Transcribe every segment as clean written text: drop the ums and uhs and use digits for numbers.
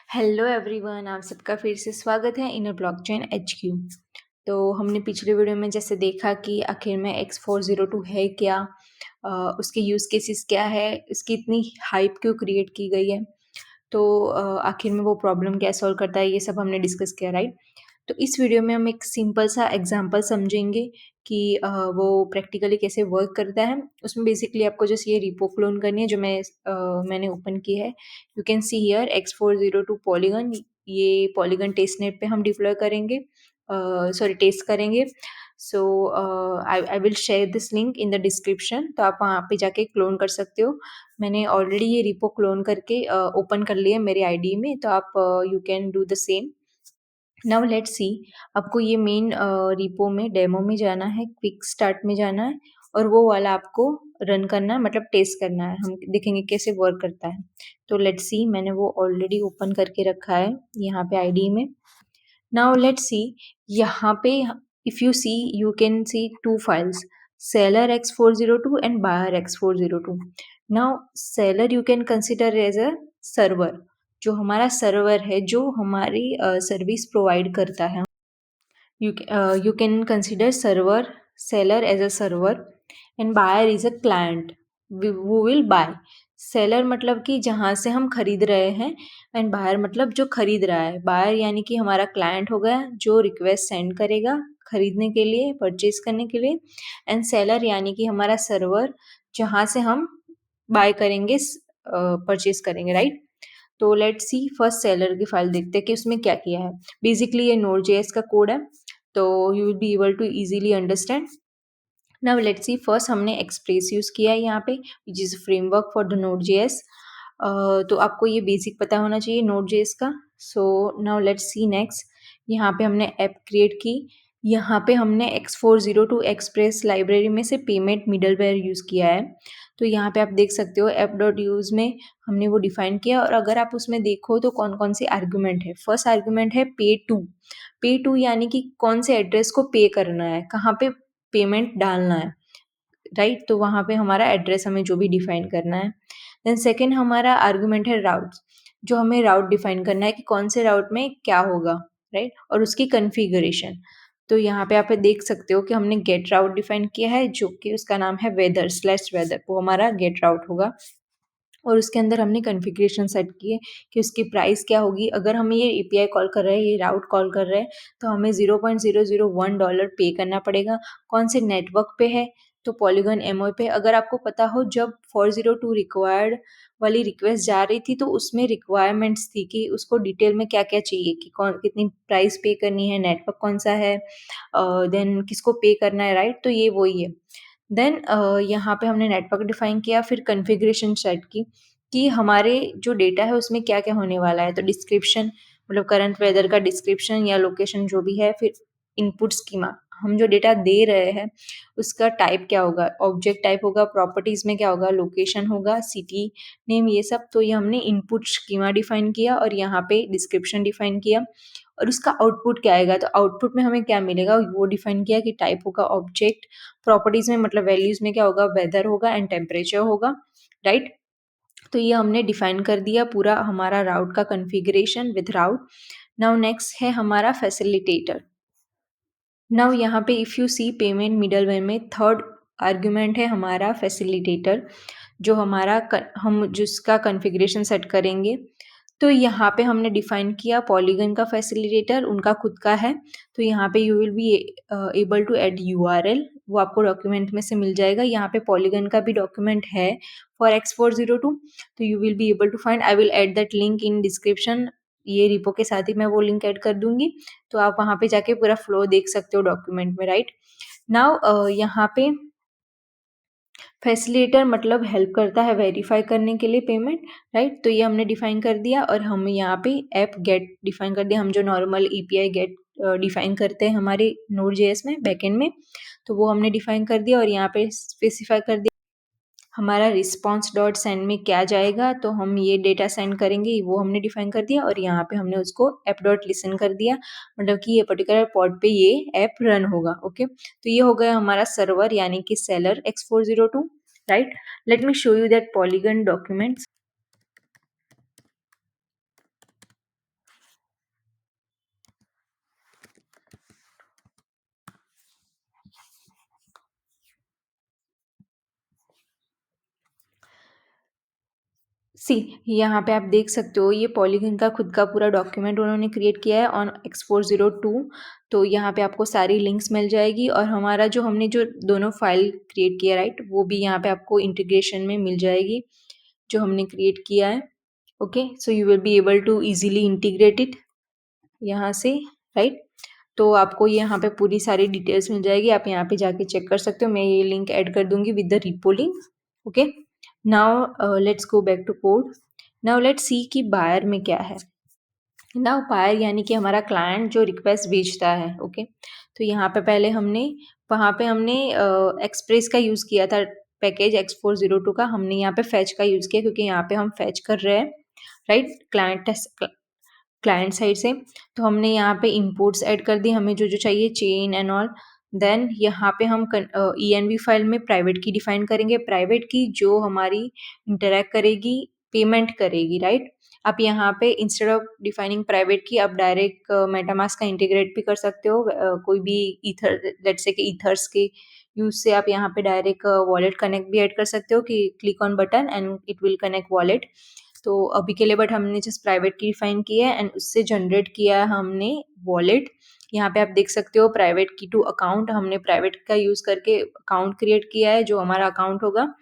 Hello everyone, आप सबका फिर से स्वागत है इनर ब्लॉकचेन HQ। तो हमने पिछले वीडियो में जैसे देखा कि आखिर में X402 है क्या, उसके यूज़ केसेस क्या है, उसकी इतनी हाइप क्यों क्रिएट की गई है, तो आखिर में वो प्रॉब्लम क्या सॉल्व करता है, ये सब हमने डिस्कस किया, राइट। तो इस वीडियो में हम एक सिंपल सा एग्जांपल समझेंगे कि वो प्रैक्टिकली कैसे वर्क करता है। उसमें बेसिकली आपको जस्ट ये रिपो क्लोन करनी है जो मैंने ओपन की है। You can see here X402 polygon, ये पॉलीगन टेस्ट नेट पे हम डिप्लॉय करेंगे, सॉरी टेस्ट करेंगे। सो I will share this link in the description, तो आप वहाँ पे जाके क्लोन कर सकते हो। मैंने ऑलरेडी ये रिपो क्लोन करके ओपन कर लिया मेरे आईडी में, तो आप you can do the same. Now let's सी, आपको ये मेन रिपो में डेमो में जाना है, क्विक स्टार्ट में जाना है और वो वाला आपको रन करना है, मतलब टेस्ट करना है। हम देखेंगे कैसे वर्क करता है। तो लेट्स सी, मैंने वो ऑलरेडी ओपन करके रखा है यहाँ पे आईडी में। नाउ लेट्स सी, यहाँ पे if you see, you can see two files, seller X402 and buyer X402. Now seller you can consider as a server, जो हमारा सर्वर है, जो हमारी सर्विस प्रोवाइड करता है। You can consider seller as a server and buyer is a client who will buy. Seller मतलब कि जहाँ से हम खरीद रहे हैं, एंड बायर मतलब जो खरीद रहा है। बायर यानी कि हमारा क्लाइंट हो गया, जो रिक्वेस्ट सेंड करेगा खरीदने के लिए, परचेज करने के लिए। एंड सेलर यानी कि हमारा सर्वर, जहाँ से हम बाय करेंगे, परचेज करेंगे, राइट। तो लेट्स सी, फर्स्ट सेलर की फाइल देखते हैं कि उसमें क्या किया है। बेसिकली ये Node.js का कोड है, तो you will be able to easily understand. Now let's see, first हमने एक्सप्रेस यूज़ किया है यहाँ पे, which is framework for the Node.js। तो आपको ये बेसिक पता होना चाहिए Node.js का। So now let's C next, यहाँ पे हमने ऐप क्रिएट की। यहाँ पे हमने X402 एक्सप्रेस लाइब्रेरी में से पेमेंट मिडलवेयर यूज़ किया है। तो यहाँ पे आप देख सकते हो app.use में हमने वो डिफाइन किया, और अगर आप उसमें देखो तो कौन कौन से आर्ग्यूमेंट है। फर्स्ट आर्ग्यूमेंट है पे टू यानी कि कौन से एड्रेस को पे करना है, कहाँ पे पेमेंट डालना है, राइट। तो वहाँ पे हमारा एड्रेस हमें जो भी डिफाइन करना है। देन सेकेंड हमारा आर्गुमेंट है राउट, जो हमें राउट डिफाइन करना है कि कौन से राउट में क्या होगा, राइट, और उसकी कन्फिगरेशन। तो यहाँ पे आप देख सकते हो कि हमने गेट राउट डिफाइन किया है, जो कि उसका नाम है weather/weather, वो हमारा गेट राउट होगा। और उसके अंदर हमने कॉन्फ़िगरेशन सेट की है कि उसकी प्राइस क्या होगी। अगर हम ये एपीआई कॉल कर रहे हैं, ये राउट कॉल कर रहे हैं, तो हमें $0.001 पे करना पड़ेगा। कौन से नेटवर्क पे है, तो पॉलीगन एमओ पे। अगर आपको पता हो, जब 402 रिक्वायर्ड वाली रिक्वेस्ट जा रही थी, तो उसमें रिक्वायरमेंट्स थी कि उसको डिटेल में क्या क्या चाहिए, कि कौन कितनी प्राइस पे करनी है, नेटवर्क कौन सा है, देन किसको पे करना है, राइट। तो ये वही है। देन यहाँ पे हमने नेटवर्क डिफाइन किया, फिर कॉन्फ़िगरेशन सेट की कि हमारे जो डेटा है उसमें क्या क्या होने वाला है। तो डिस्क्रिप्शन, मतलब करंट वेदर का डिस्क्रिप्शन या लोकेशन जो भी है। फिर इनपुट स्कीमा, हम जो डेटा दे रहे हैं उसका टाइप क्या होगा, ऑब्जेक्ट टाइप होगा, प्रॉपर्टीज में क्या होगा, लोकेशन होगा, सिटी नेम, ये सब। तो ये हमने इनपुट स्कीमा डिफाइन किया और यहाँ पे डिस्क्रिप्शन डिफाइन किया। और उसका आउटपुट क्या आएगा, तो आउटपुट में हमें क्या मिलेगा वो डिफाइन किया कि टाइप होगा ऑब्जेक्ट, प्रॉपर्टीज में मतलब वैल्यूज में क्या होगा, वेदर होगा एंड टेम्परेचर होगा, राइट। तो ये हमने डिफाइन कर दिया पूरा हमारा राउट का configuration with route. Now next है हमारा फैसिलिटेटर। नाउ यहाँ पे if you see payment middleware में थर्ड आर्ग्यूमेंट है हमारा फैसिलिटेटर, जो हमारा हम जिसका कॉन्फ़िगरेशन सेट करेंगे। तो यहाँ पे हमने डिफाइन किया पॉलीगन का फैसिलिटेटर, उनका खुद का है। तो यहाँ पे you will be able to add URL, वो आपको डॉक्यूमेंट में से मिल जाएगा। यहाँ पे पॉलीगन का भी डॉक्यूमेंट है फॉर X402, तो you will be able to find. I will add that link in description, ये रिपो के साथ ही मैं वो लिंक ऐड कर दूंगी, तो आप वहाँ पे जाके पूरा फ्लो देख सकते हो डॉक्यूमेंट में, राइट। नाउ यहाँ पे फैसिलिटेटर मतलब हेल्प करता है वेरीफाई करने के लिए पेमेंट, राइट। तो ये हमने डिफाइन कर दिया, और हम यहाँ पे ऐप गेट डिफाइन कर दिया। हम जो नॉर्मल एपीआई गेट डिफाइन करते हैं हमारे Node.js में बैकएंड में, तो वो हमने डिफाइन कर दिया। और यहाँ पे स्पेसिफाई कर दिया हमारा रिस्पॉन्स डॉट सेंड में क्या जाएगा, तो हम ये डेटा सेंड करेंगे, वो हमने डिफाइन कर दिया। और यहाँ पे हमने उसको ऐप डॉट लिसन कर दिया, मतलब कि ये पर्टिकुलर पॉड पे ये ऐप रन होगा, ओके। तो ये हो गया हमारा सर्वर यानी कि seller X402, right. Let me show you that polygon documents. सी यहाँ पे आप देख सकते हो ये पॉलीगन का खुद का पूरा डॉक्यूमेंट उन्होंने क्रिएट किया है ऑन X402। तो यहाँ पे आपको सारी लिंक्स मिल जाएगी और हमारा जो हमने जो दोनों फाइल क्रिएट किया राइट, वो भी यहाँ पे आपको इंटीग्रेशन में मिल जाएगी जो हमने क्रिएट किया है। Okay, so you will be able to easily integrate it यहाँ से, राइट। तो आपको यहाँ पे पूरी सारी डिटेल्स मिल जाएगी, आप यहाँ पे जाके चेक कर सकते हो। मैं ये लिंक ऐड कर दूंगी with the repo link. Okay, now let's go back to code. Now let's see कि बायर में क्या है। नाउ बायर यानी कि हमारा क्लाइंट जो रिक्वेस्ट भेजता है। ओके, तो यहाँ पे पहले हमने वहाँ पे हमने एक्सप्रेस का यूज़ किया था, पैकेज X402 का हमने यहाँ पे फैच का यूज़ किया क्योंकि यहाँ पे हम फैच कर रहे हैं, राइट, क्लाइंट साइड से। तो हमने यहाँ पे इंपोर्ट्स ऐड कर दी, हमें जो जो चाहिए चेन एंड ऑल। देन यहाँ पे हम ENV फाइल में प्राइवेट की डिफाइन करेंगे, प्राइवेट की जो हमारी इंटरैक्ट करेगी, पेमेंट करेगी, राइट। आप यहाँ पे इंस्टेड ऑफ डिफाइनिंग प्राइवेट की आप डायरेक्ट मेटामास्क का इंटीग्रेट भी कर सकते हो। कोई भी ईथर, लेट्स से कि ईथर्स के यूज से आप यहाँ पे डायरेक्ट वॉलेट कनेक्ट भी ऐड कर सकते हो कि click on button and it will connect wallet. तो अभी के लिए बट हमने जस्ट प्राइवेट की डिफाइन की है एंड उससे जनरेट किया है हमने वॉलेट। यहाँ पे आप देख सकते हो प्राइवेट की टू अकाउंट, हमने प्राइवेट का यूज करके अकाउंट क्रिएट किया है जो हमारा अकाउंट होगा।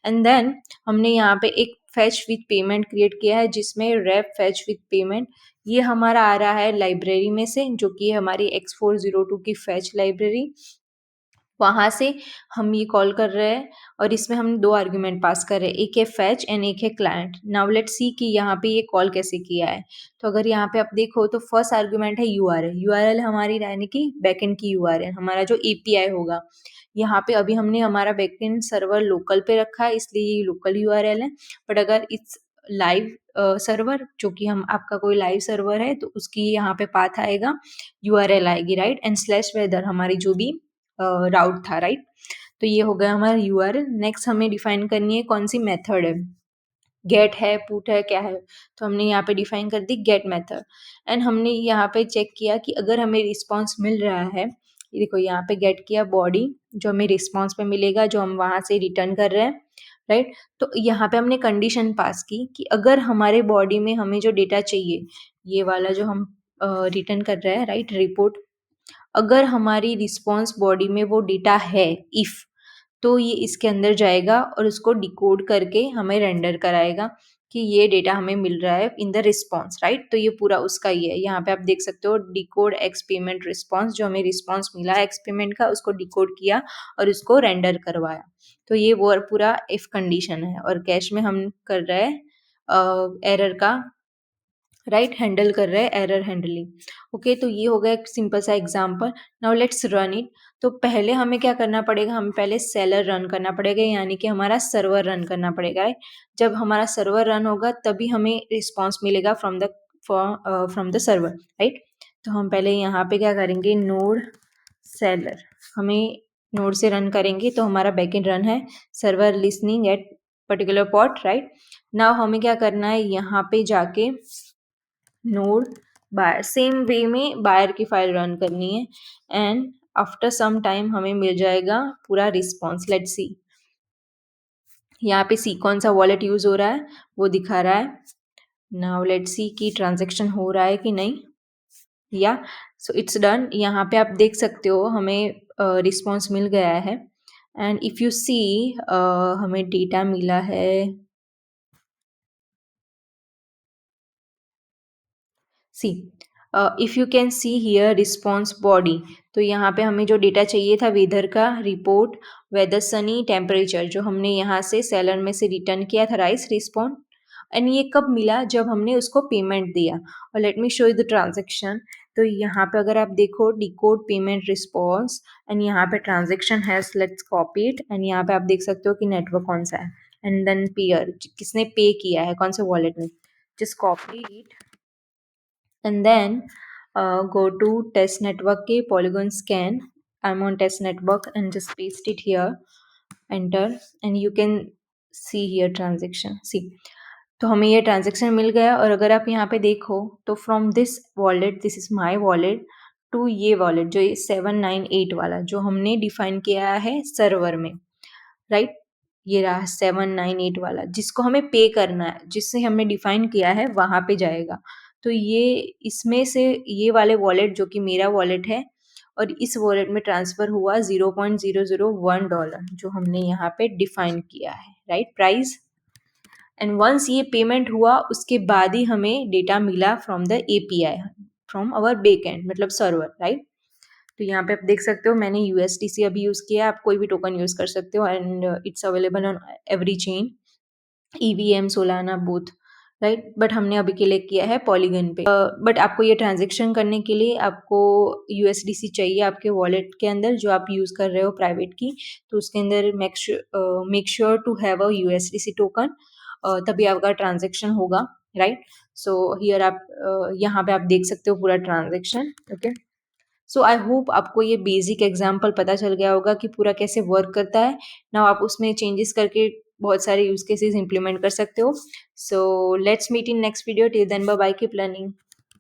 एंड देन हमने यहाँ पे एक फैच विथ पेमेंट क्रिएट किया है जिसमें रेप फैच विथ पेमेंट, ये हमारा आ रहा है लाइब्रेरी में से जो कि हमारी X402 की फैच लाइब्रेरी, वहाँ से हम ये कॉल कर रहे हैं और इसमें हम दो आर्ग्यूमेंट पास कर रहे हैं, एक है फैच एंड एक है क्लाइंट। नाउ लेट्स सी कि यहाँ पे ये कॉल कैसे किया है। तो अगर यहाँ पे आप देखो तो फर्स्ट आर्ग्यूमेंट है यूआरएल हमारी यानी कि बैकएंड की यूआरएल, हमारा जो एपीआई होगा। यहाँ पे अभी हमने हमारा बैकएंड सर्वर लोकल पे रखा है इसलिए ये लोकल यूआरएल है। बट अगर इट्स लाइव सर्वर जो कि हम आपका कोई लाइव सर्वर है तो उसकी यहाँ पे पाथ आएगा, यूआरएल आएगी, राइट, एंड स्लैश वेदर हमारी जो भी राउट था, राइट। तो ये हो गया हमारा यूआरएल। नेक्स्ट हमें डिफाइन करनी है कौन सी मेथड है, गेट है, पुट है, क्या है। तो हमने यहाँ पे डिफाइन कर दी गेट मेथड एंड हमने यहाँ पे चेक किया कि अगर हमें रिस्पॉन्स मिल रहा है, ये देखो यहाँ पे गेट किया बॉडी जो हमें रिस्पॉन्स पे मिलेगा जो हम वहाँ से रिटर्न कर रहे हैं, राइट। तो यहाँ पे हमने कंडीशन पास की कि अगर हमारे बॉडी में हमें जो डेटा चाहिए, ये वाला जो हम रिटर्न कर रहे हैं, राइट, रिपोर्ट, अगर हमारी रिस्पॉन्स बॉडी में वो डेटा है इफ, तो ये इसके अंदर जाएगा और उसको डिकोड करके हमें रेंडर कराएगा कि ये डेटा हमें मिल रहा है इन द रिस्पॉन्स, राइट। तो ये पूरा उसका ही है। यहाँ पे आप देख सकते हो डिकोड एक्स पेमेंट रिस्पॉन्स, जो हमें रिस्पॉन्स मिला एक्स पेमेंट का उसको डिकोड किया और उसको रेंडर करवाया। तो ये वो पूरा इफ कंडीशन है और कैश में हम कर रहे हैं एरर का, राइट, हैंडल कर रहे हैं एरर हैंडलिंग। ओके, तो ये हो गया एक सिंपल सा example. Now let's run it. तो पहले हमें क्या करना पड़ेगा, हमें पहले सेलर रन करना पड़ेगा यानी कि हमारा सर्वर रन करना पड़ेगा, राइट। जब हमारा सर्वर रन होगा तभी हमें रिस्पॉन्स मिलेगा फ्रॉम द सर्वर, राइट। तो हम पहले यहाँ पे क्या करेंगे, नोड सेलर, हमें नोड से रन करेंगे तो हमारा बैकएंड रन है, server listening at particular pot, right. Now हमें क्या करना है, यहाँ पे जाके नोड बायर, सेम वे में बायर की फाइल रन करनी है एंड आफ्टर सम टाइम हमें मिल जाएगा पूरा रिस्पॉन्स। लेट्स सी, यहाँ पे सी कौन सा वॉलेट यूज हो रहा है वो दिखा रहा है। नाउ लेट्स सी कि ट्रांजैक्शन हो रहा है कि नहीं, या सो इट्स डन। यहाँ पे आप देख सकते हो हमें रिस्पॉन्स मिल गया है एंड इफ यू सी हमें डेटा मिला है, सी if you can see here response body, तो यहाँ पे हमें जो डेटा चाहिए था वेदर का रिपोर्ट, वेदर सनी टेम्परेचर, जो हमने यहाँ से सेलर में से रिटर्न किया था राइस रिस्पॉन्ड, एंड ये कब मिला, जब हमने उसको पेमेंट दिया। और let me show you the transaction. तो यहाँ पे अगर आप देखो डिकोड पेमेंट रिस्पॉन्स एंड यहाँ पे transaction has, let's copy it and यहाँ पे आप देख सकते हो कि नेटवर्क कौन सा है एंड देन पेयर, किसने पे किया है कौन से वॉलेट में, just copy it and then go to test network के polygon scan, I'm on test network and just paste it here, enter and you can see here transaction, see। तो हमें ये ट्रांजेक्शन मिल गया और अगर आप यहाँ पे देखो तो from this wallet, this is my wallet, to ये वॉलेट जो ये 798 वाला जो हमने डिफाइन किया है सर्वर में, राइट। ये रहा 798 वाला, जिसको हमें पे करना है, जिससे हमने डिफाइन किया है वहाँ पे जाएगा। तो ये इसमें से ये वाले वॉलेट जो कि मेरा वॉलेट है और इस वॉलेट में ट्रांसफ़र हुआ $0.001 जो हमने यहाँ पे डिफाइन किया है, राइट, प्राइस। एंड वंस ये पेमेंट हुआ उसके बाद ही हमें डेटा मिला from the API, from our backend, मतलब सर्वर, राइट। तो यहाँ पे आप देख सकते हो मैंने यूएसडीसी अभी यूज़ किया है, आप कोई भी टोकन यूज़ कर सकते हो and it's available on every chain, EVM, Solana, both, right. But हमने अभी के लिए किया है पॉलीगन पे। बट आपको ये ट्रांजेक्शन करने के लिए आपको यूएसडीसी चाहिए आपके वॉलेट के अंदर जो आप यूज़ कर रहे हो प्राइवेट की, तो उसके अंदर make sure to have a USDC token, तभी आपका ट्रांजेक्शन होगा, राइट। सो हियर आप यहाँ पे आप देख सकते हो पूरा transaction, okay. So I hope आपको ये बेसिक एग्जाम्पल पता चल गया होगा कि पूरा कैसे वर्क करता है। नाउ आप उसमें चेंजेस करके बहुत सारे यूज केसेस इंप्लीमेंट कर सकते हो। So let's meet in next video, till then bye bye, keep learning.